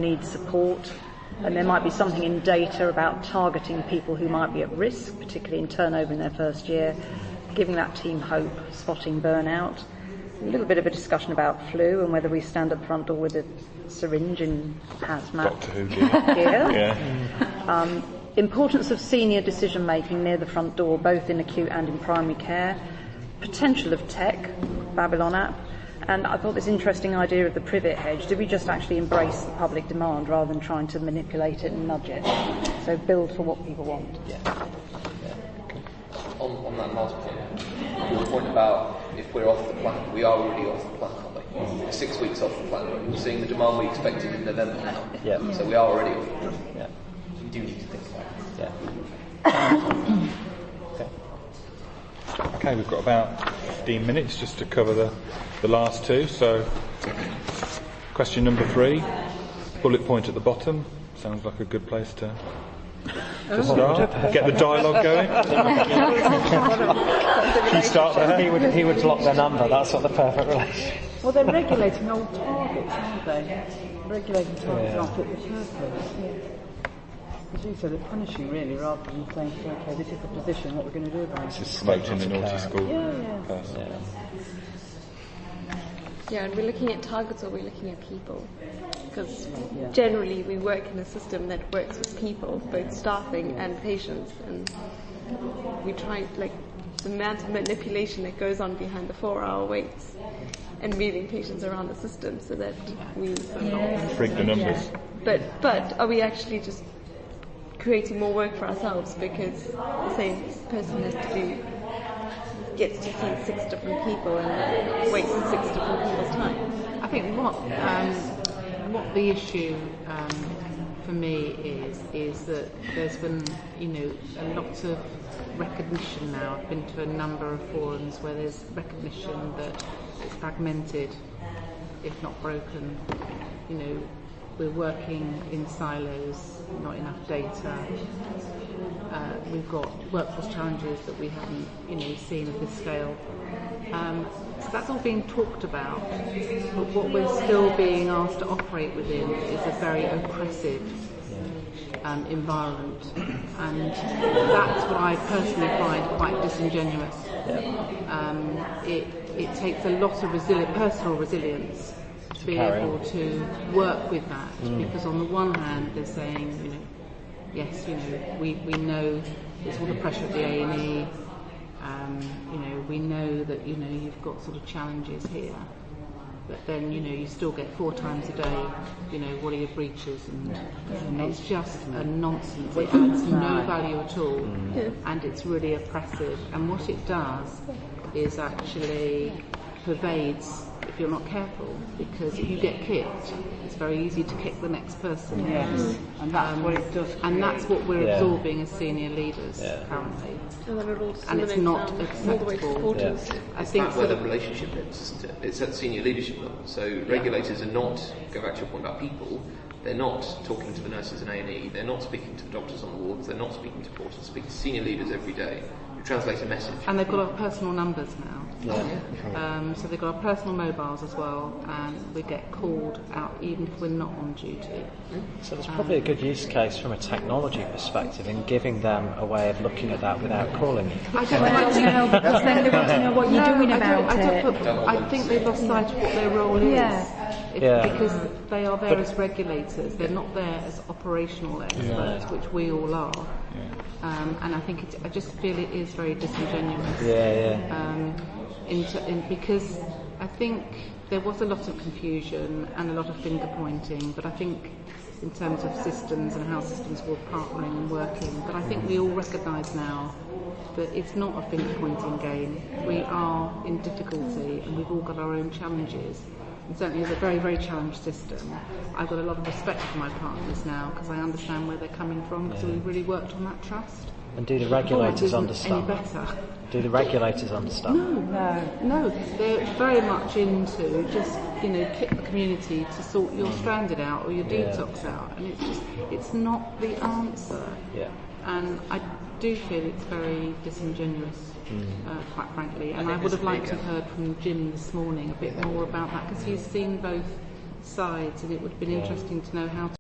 need support, and there might be something in data about targeting people who might be at risk, particularly in turnover in their first year, giving that team hope, spotting burnout. A little bit of a discussion about flu and whether we stand at the front door with a syringe in hazmat Doctor Who gear. Yeah. Importance of senior decision making near the front door, both in acute and in primary care. Potential of tech, Babylon app. And I thought this interesting idea of the privet hedge. Do we just actually embrace the public demand rather than trying to manipulate it and nudge it? So build for what people want. Yeah. On that last point, your point about if we're off the planet, we are already off the planet, aren't we? We're 6 weeks off the planet. We're seeing the demand we expected in November now. Yeah. So we are already off the planet. Yeah. We do need to think about it. Yeah. Okay, we've got about 15 minutes just to cover the last two. So, question number 3, bullet point at the bottom. Sounds like a good place to start. Get the dialogue going. You start there. He would block their number. That's not the perfect relation. Well, they're regulating old targets, aren't they? Regulating targets aren't fit for purpose. Yeah. As you said, they're punishing really, rather than saying, okay, this is the position, what we're going to do about it. This is promoting the naughty school. Yeah. Yeah, and we're looking at targets or we're looking at people. Because generally we work in a system that works with people, both staffing and patients. And we try, like, the amount of manipulation that goes on behind the 4-hour waits and moving patients around the system so that we... Freak the numbers. But are we actually just creating more work for ourselves because the same person gets to see 6 different people and wastes 6 different people's time? I think what the issue for me is that there's been a lot of recognition now. I've been to a number of forums where there's recognition that it's fragmented, if not broken. We're working in silos, not enough data. We've got workforce challenges that we haven't, seen at this scale. So that's all being talked about, but what we're still being asked to operate within is a very oppressive environment, and that's what I personally find quite disingenuous. It takes a lot of personal resilience to be able to work with that, because on the one hand they're saying, yes, we know there's all the pressure of the A&E, we know that you've got sort of challenges here, but then you still get 4 times a day, what are your breaches, and it's just a nonsense. It adds no value at all, and it's really oppressive, and what it does is actually pervades if you're not careful, because if you get kicked, it's very easy to kick the next person. Yes, and that's what it does. And that's what we're absorbing as senior leaders currently. And it's not acceptable. I think where the relationship is, it's at senior leadership level. So regulators are not, go back to your point about people, they're not talking to the nurses in A&E, they're not speaking to the doctors on the wards, they're not speaking to porters, they're speaking to senior leaders every day who translate a message. And they've got our personal numbers now. So they've got our personal mobiles as well, and we get called out even if we're not on duty. So there's probably a good use case from a technology perspective in giving them a way of looking at that without calling you. I don't know, because then they want to know what you're doing about it. I think they've lost sight of what their role is. Because they are there as regulators, they're not there as operational experts, which we all are. And I think I just feel it is very disingenuous. Because I think there was a lot of confusion and a lot of finger pointing, but I think in terms of systems and how systems were partnering and working, but I think we all recognise now that it's not a finger pointing game. We are in difficulty and we've all got our own challenges. And certainly as a very, very challenged system, I've got a lot of respect for my partners now because I understand where they're coming from, because we really worked on that trust. And do the regulators understand? Any better. Do the regulators understand? No, they're very much into just, kick the community to sort your stranded out or your detox out, and it's not the answer. And I do feel it's very disingenuous, quite frankly. And I would have liked to have heard from Jim this morning a bit more about that, because he's seen both sides, and it would have been interesting to know how to